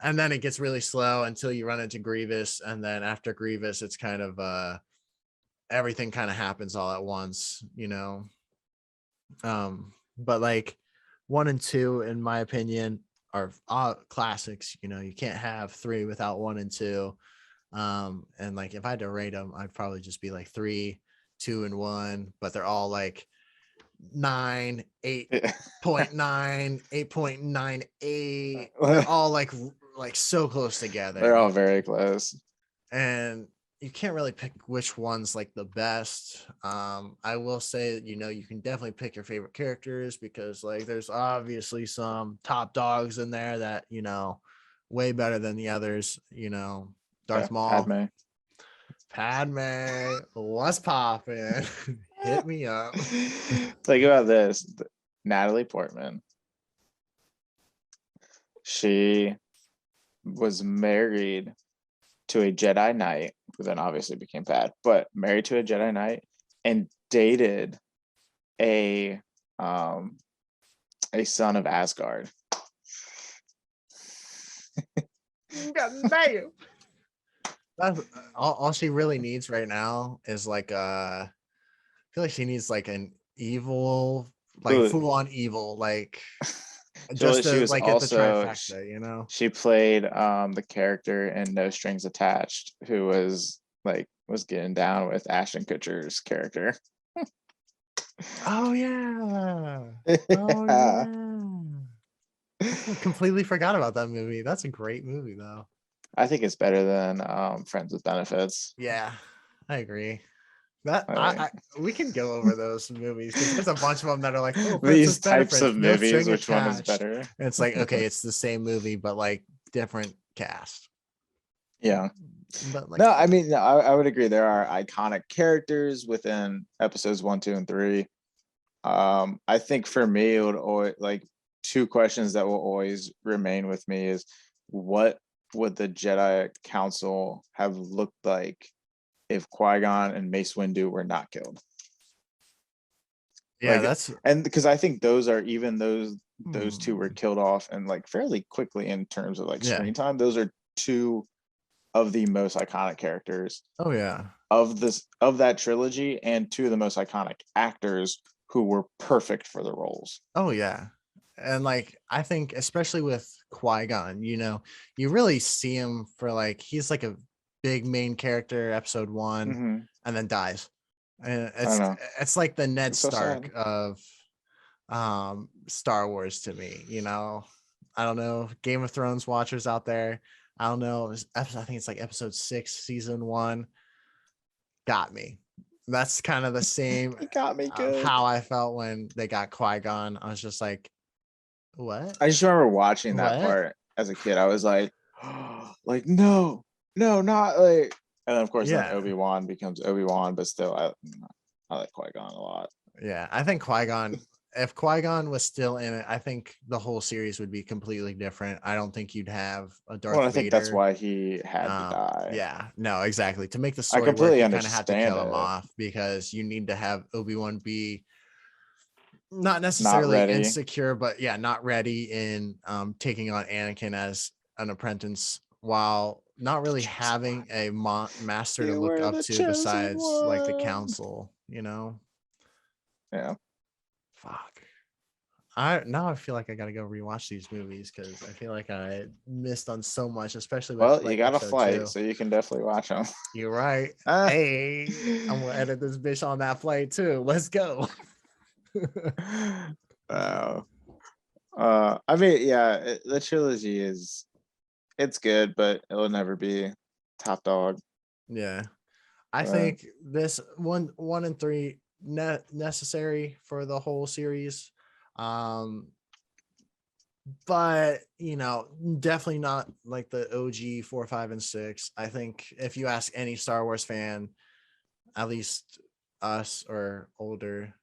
And then it gets really slow until you run into Grievous, and then after Grievous, it's kind of everything kind of happens all at once. But like 1 and 2, in my opinion, are classics. You can't have 3 without 1 and 2. And like if I had to rate them, I'd probably just be like 3, 2, and 1, but they're all like 9, 8.9, 8.98. They're all like so close They're together. all very close. And you can't really pick which one's like the best. I will say that you can definitely pick your favorite characters because like there's obviously some top dogs in there that way better than the others. Yeah, Darth Maul, Padme. Padme, what's poppin'? Hit me up. Think about this. Natalie Portman. She was married to a Jedi Knight, who then obviously became bad, but married to a Jedi Knight and dated a son of Asgard. Damn. That's all she really needs right now is like I feel like she needs like an evil, like full on evil, like just she to was like get the also trifecta, you know? she played the character in No Strings Attached, who was getting down with Ashton Kutcher's character. Oh yeah. Oh yeah. I completely forgot about that movie. That's a great movie though. I think it's better than Friends with Benefits. Yeah, I agree. That we can go over those movies because there's a bunch of them that are like, oh, these Princess types Benefit, of no movies, string which one is attached. better? And it's like, okay, it's the same movie, but like different cast. Yeah. But like, No, I mean, I would agree. There are iconic characters within episodes 1, 2, and 3. I think for me, it would always like two questions that will always remain with me is what would the Jedi Council have looked like if Qui-Gon and Mace Windu were not killed? yeah, Like, that's and because I think those two were killed off and like fairly quickly in terms of like screen time. Those are two of the most iconic characters. Oh yeah. Of that trilogy, and two of the most iconic actors who were perfect for the roles. Oh yeah. And like I think especially with Qui-Gon, you know, you really see him for like he's like a big main character episode 1 and then dies. And it's like the Ned Stark of Star Wars to me, you know. I don't know, Game of Thrones watchers out there. I don't know. I think it's like episode 6, season 1. Got me. That's kind of the same. It got me good. How I felt when they got Qui-Gon. I was just like, what? I just remember watching that part as a kid. I was like, like no, not like. And then of course, then Obi-Wan becomes Obi-Wan, but still, I like Qui-Gon a lot. Yeah, I think Qui-Gon. If Qui-Gon was still in it, I think the whole series would be completely different. I don't think you'd have a Darth Vader. I think that's why he had to die. Yeah, no, exactly. To make the story work, you kind of had to kill him off because you need to have Obi-Wan be not necessarily insecure, but not ready in taking on Anakin as an apprentice while not really having a master to look up to besides like the council, you know? Yeah. Fuck. I feel like I gotta go rewatch these movies because I feel like I missed on so much, especially with well, you got a flight, so you can definitely watch them. You're right. Hey, I'm gonna edit this bitch on that flight too. Let's go. I mean, the trilogy it's good, but it'll never be top dog. Yeah, I think this one and 3 necessary for the whole series, but you know, definitely not like the OG 4, 5, and 6. I think if you ask any Star Wars fan, at least us or older,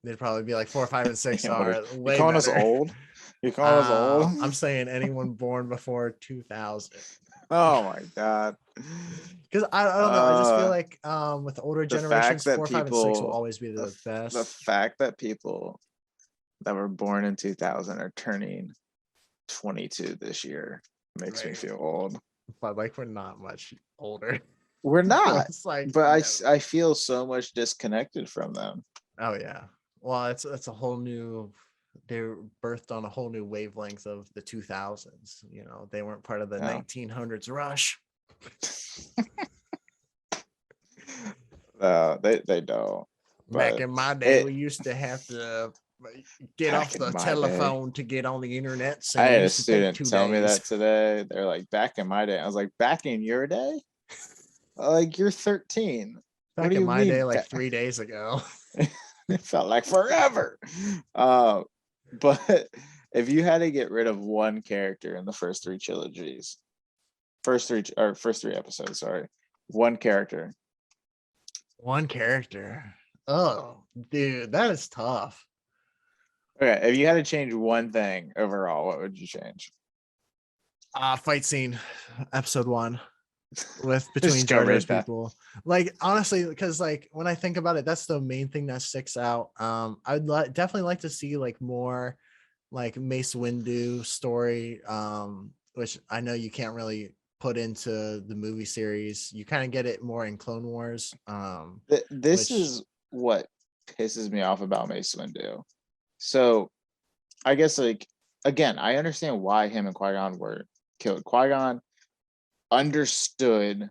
they'd probably be like 4, 5, and 6 are way you calling better. us old? You calling us old? I'm saying anyone born before 2000. Oh my god. Because I don't know. I just feel like with older generations, 4, 5, and 6 will always be the best. The fact that people that were born in 2000 are turning 22 this year makes me feel old. But like we're not much older. We're not. Like, but I feel so much disconnected from them. Oh yeah. Well, it's a whole new. They're birthed on a whole new wavelength of the 2000s. You know, they weren't part of the 1900s rush. They don't. Back in my day, we used to have to get off the telephone to get on the internet. So I had a student tell me that today. They're like, back in my day. I was like, back in your day? Like, you're 13. Back in my day, like 3 days ago. It felt like forever. But if you had to get rid of one character in the first three episodes, sorry, one character. Oh, dude, that is tough. Okay, if you had to change one thing overall, what would you change? Fight scene, episode 1. with Just between go Jar Jar's right back. people. Like honestly, because like when I think about it, that's the main thing that sticks out. I'd definitely like to see like more like Mace Windu story, which I know you can't really put into the movie series. You kind of get it more in Clone Wars. This Which is what pisses me off about Mace Windu. So I guess like again, I understand why him and Qui-Gon were killed. Qui-Gon understood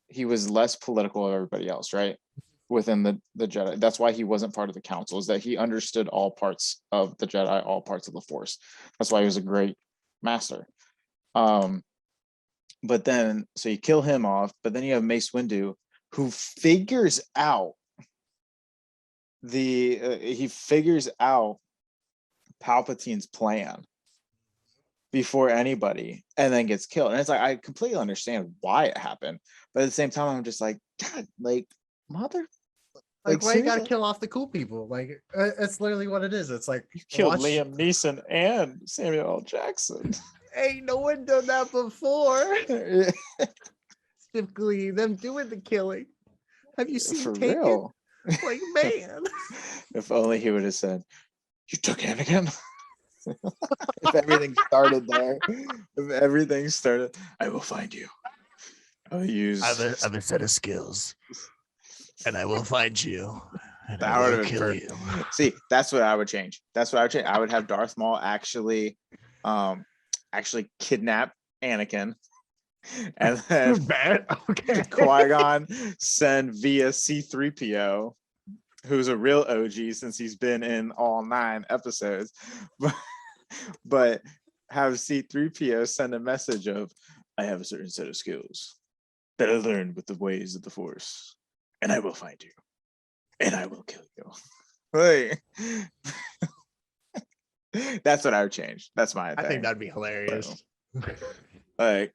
he was less political than everybody else, right? Within the Jedi. That's why he wasn't part of the council, is that he understood all parts of the Jedi, all parts of the Force. That's why he was a great master. But then so you kill him off, but then you have Mace Windu who figures out he figures out Palpatine's plan before anybody and then gets killed. And it's like I completely understand why it happened, but at the same time I'm just like, God, like mother, like why you gotta seriously, kill off the cool people? Like it's literally what it is. It's like you killed watch. Liam Neeson and Samuel L. Jackson. Ain't no one done that before. Specifically, them doing the killing. Have you seen For Taken? real. Like, man. If only he would have said, "You took Anakin." If everything started there, if everything started, I will find you. I'll use. I have a set of skills, and I will find you, and That I would will have been kill perfect. you. See, that's what I would change. That's what I would change. I would have Darth Maul actually kidnap Anakin, and then Bad. Okay. Qui-Gon send via C-3PO, who's a real OG since he's been in all 9 episodes, but have C-3PO send a message of, I have a certain set of skills that I learned with the ways of the Force, and I will find you, and I will kill you. Like, that's what I would change. That's my thing. I think that'd be hilarious. Like,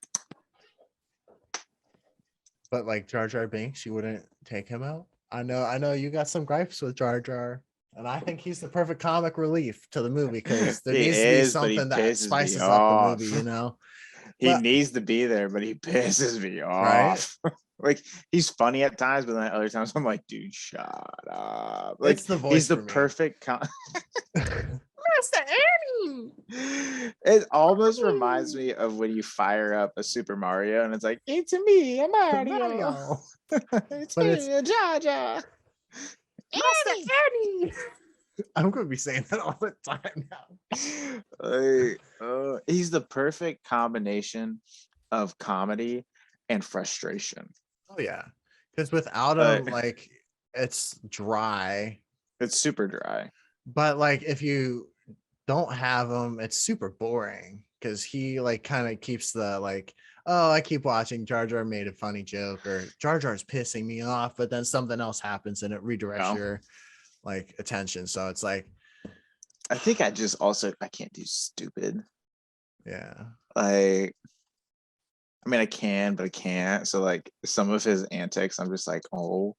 but like Jar Jar Binks, you wouldn't take him out. I know you got some gripes with Jar Jar, and I think he's the perfect comic relief to the movie because there needs to be something that spices up the movie, you know. He needs to be there, but he pisses me off. Right? Like he's funny at times, but then at other times I'm like, dude, shut up. Like it's the voice he's the perfect Master Annie. It almost reminds me of when you fire up a Super Mario and it's like, it's me, Mario. It's me, Jar Jar. Master Annie. I'm going to be saying that all the time now. He's the perfect combination of comedy and frustration. Oh yeah, because without him, like it's dry. It's super dry. But like if you don't have him, it's super boring because he like kind of keeps the like, oh, I keep watching Jar Jar made a funny joke or Jar Jar's pissing me off, but then something else happens and it redirects your like attention. So it's like, I think I can't do stupid. Yeah. Like, I mean, I can, but I can't. So like some of his antics, I'm just like, oh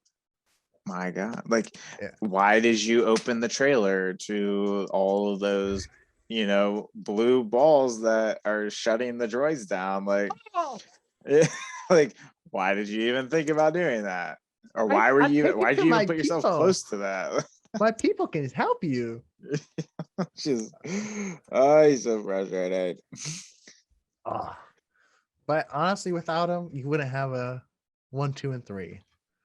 my God. Like, why did you open the trailer to all of those, blue balls that are shutting the droids down? Like, like, why did you even think about doing that? Or why did you even put yourself close to that? My people can help you. He's so frustrated. But honestly, without him, you wouldn't have a 1, 2, and 3.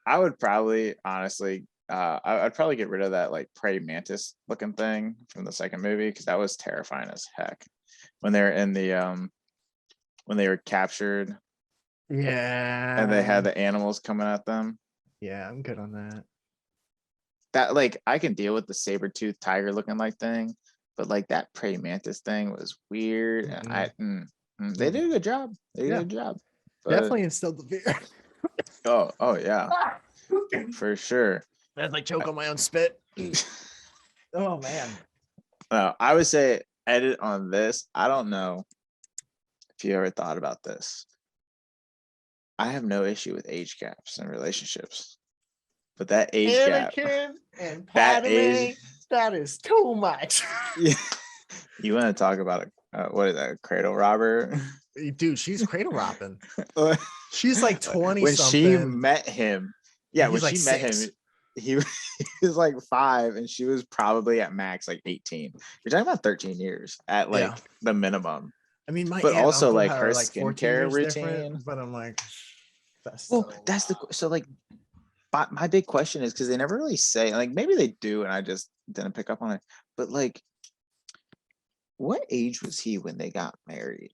I would probably honestly, I'd probably get rid of that like prey mantis looking thing from the second movie because that was terrifying as heck when they're in the when they were captured. Yeah. And they had the animals coming at them. Yeah, I'm good on that. That like I can deal with the saber-toothed tiger looking like thing, but like that prey mantis thing was weird. And they did a good job. They did a good job. But definitely instilled the fear. Oh yeah. For sure. I like choke on my own spit. Oh man. I would say edit on this. I don't know if you ever thought about this. I have no issue with age gaps in relationships. But that age gap and Padme, that is too much. Yeah. You want to talk about What is that? Cradle robber? Dude, she's cradle robbing. She's like 20 When she something. met him, yeah, And when he's like she met him, 6. he was like 5 and she was probably at max like 18. You're talking about 13 years at Yeah. like the minimum. I mean, my But aunt and also uncle like her are like 14 skincare years different, routine. but I'm like, that's Well, so that's the wild. so like my big question is because they never really say, like maybe they do and I just didn't pick up on it. But like, what age was he when they got married?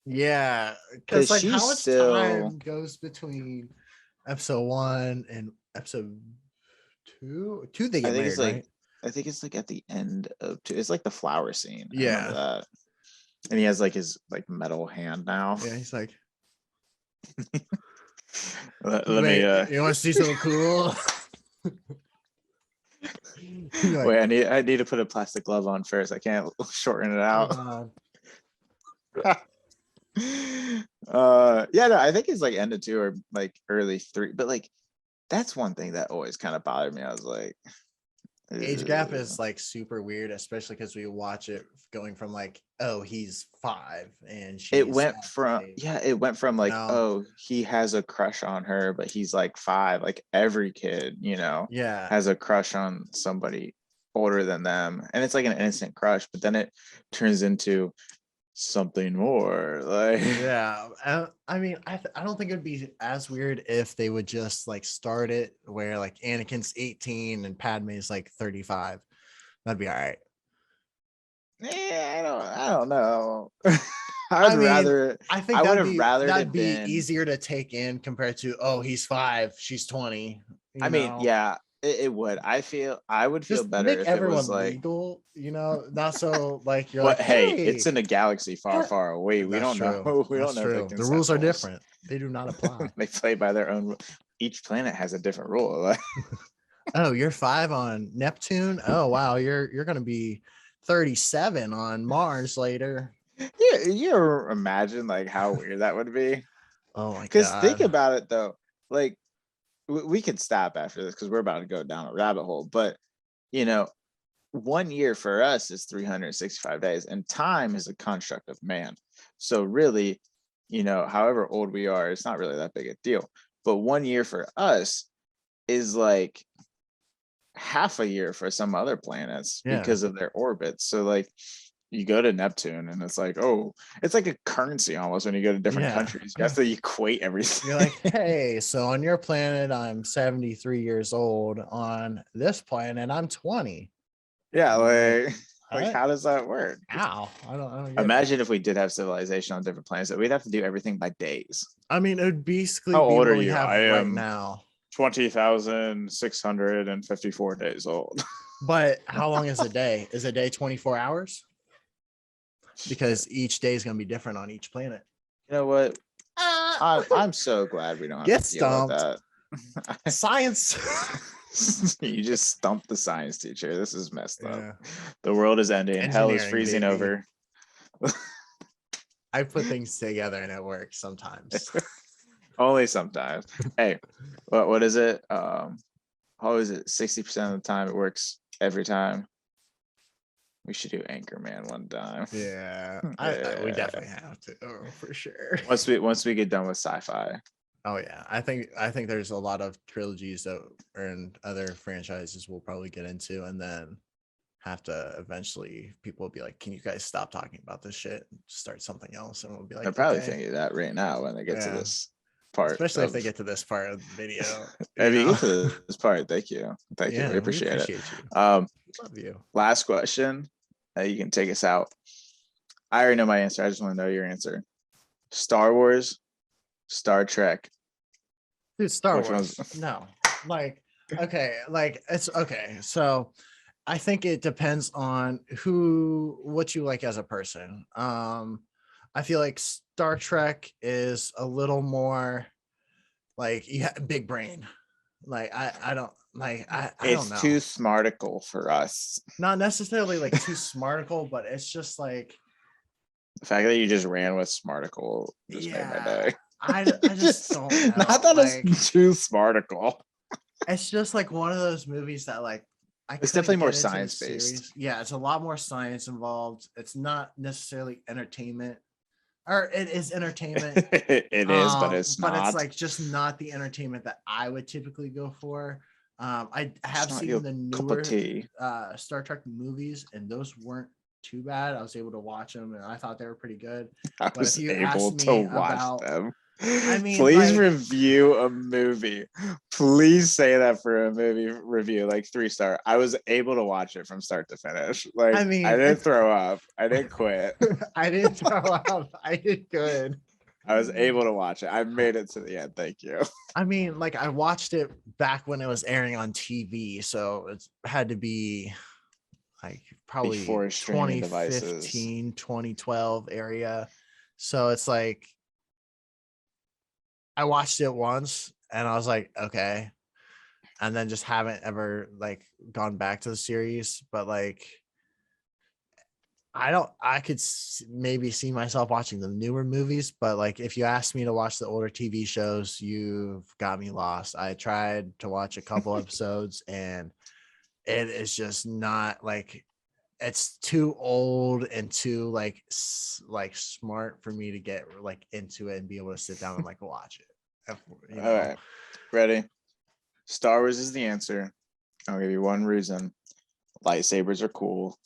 Yeah, because Because like she's how much still, time goes between episode 1 and episode 2? 2 they I get think it's married, like, right? I think it's like at the end of two. It's like the flower scene. I remember Yeah. that. And he has like his like metal hand now. Yeah, he's like, Let me wait, you want to see something cool? You're like, wait, I need to put a plastic glove on first. I can't shorten it hold out. on. Yeah, no, I think it's like end of 2 or like early 3, but like that's one thing that always kind of bothered me. I was like, Age gap is like super weird, especially because we watch it going from like, oh, he's 5 and it she's went at from, say, yeah, it went from you like, know, oh, he has a crush on her, but he's like 5. Like every kid, yeah, has a crush on somebody older than them, and it's like an innocent crush, but then it turns into something more. Like, yeah. I mean, I don't think it'd be as weird if they would just like start it where like Anakin's 18 and Padme's like 35. That'd be all right. I don't know. I would I mean, rather, I think I would have rather it that'd have be been. easier to take in compared to, oh, he's 5, she's 20, I you mean, know. yeah, it would. I would feel Just better make if it was everyone like, legal, you know, not so like you're what? like, Hey, it's hey, in a galaxy far, yeah. far away. We That's don't know. true. We don't That's know the true. The rules consent are rules. different. They do not apply. They play by their own. Each planet has a different rule. Oh, you're 5 on Neptune. Oh wow, you're gonna be 37 on Mars later. Yeah, you ever imagine like how weird that would be? Oh my Because think god. about it though, like we could stop after this because we're about to go down a rabbit hole. But you know, 1 year for us is 365 days, and time is a construct of man. So really, however old we are, it's not really that big a deal. But 1 year for us is like half a year for some other planets Yeah. because of their orbits. So like you go to Neptune and it's like, oh, it's like a currency almost when you go to different Yeah. countries. You have to equate You're everything. like, hey, so on your planet, I'm 73 years old. On this planet, I'm 20. Yeah, And you're like, like what? how does that work? How? I don't get it. Imagine if we did have civilization on different planets, that we'd have to do everything by days. I mean, it would basically How be old are what we you? I have right am now. 20,654 days old. But how long is a day? Is a day 24 hours? Because each day is going to be different on each planet. You know what? I'm so glad we don't have Get to deal with stumped. that. Science. You just stumped the science teacher. This is messed up. Yeah. The world is ending. Hell is Engineering, freezing baby. over. I put things together and it works sometimes. Only sometimes. Hey, what is it? How is it? 60% of the time it works every time. We should do Anchorman one time. Yeah, we Yeah. definitely have to, for sure. Once we get done with sci-fi. Oh yeah, I think there's a lot of trilogies that and other franchises we'll probably get into, and then have to eventually people will be like, "Can you guys stop talking about this shit and start something else?" And we'll be They're like, probably "Okay." thinking that right now when they get to Yeah, this part especially if they of. get to this part of the video, you If you know. get to this part, thank you. Thank you. We Yeah, we appreciate it. appreciate you. Um, Love you. Last question. You can take us out. I already know my answer. I just want to know your answer. Star Wars, Star Trek. Dude, Star Which Wars. one's No. Like, okay, like it's okay. So I think it depends on what you like as a person. I feel like Star Trek is a little more like you have big brain. Like I don't like I don't it's know. too smarticle for us. Not necessarily like too smarticle, but it's just like, The fact that you just ran with smarticle just made my yeah, day. I just don't know. Not that Like it's too smarticle. it's just like one of those movies that like It's definitely more science based. Yeah, it's a lot more science involved. It's not necessarily entertainment, or it is entertainment. It is, but it's but it's not. like just not the entertainment that I would typically go for. I have It's not seen your the cup of newer tea. Star Trek movies, and those weren't too bad. I was able to watch them, and I thought they were pretty good. I But if was you able ask to me watch about, them. I mean, Please like, review a movie. Please say that for a movie review, like 3-star. I was able to watch it from start to finish. Like, I I mean, didn't throw up. I didn't quit. I didn't throw up. I did good. I was able to watch it. I made it to the end. Thank you. I mean, like, I watched it back when it was airing on TV, so it had to be like probably Before streaming devices. 2015, 2012 area. So it's like I watched it once and I was like, okay. And then just haven't ever like gone back to the series. But like, I could maybe see myself watching the newer movies. But like, if you ask me to watch the older TV shows, you've got me lost. I tried to watch a couple episodes and it is just not like, it's too old and too like smart for me to get like into it and be able to sit down and like watch it. You know? All right. Ready? Star Wars is the answer. I'll give you one reason. Lightsabers are cool.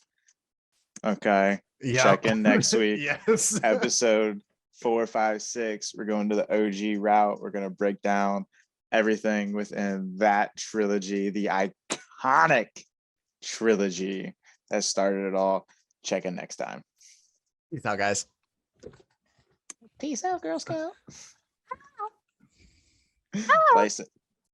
Okay. Yeah. Check in next week. Yes. Episode 4, 5, 6. We're going to the OG route. We're going to break down everything within that trilogy, the iconic trilogy that started it all. Check in next time. Peace out, guys. Peace out, Girl Scout.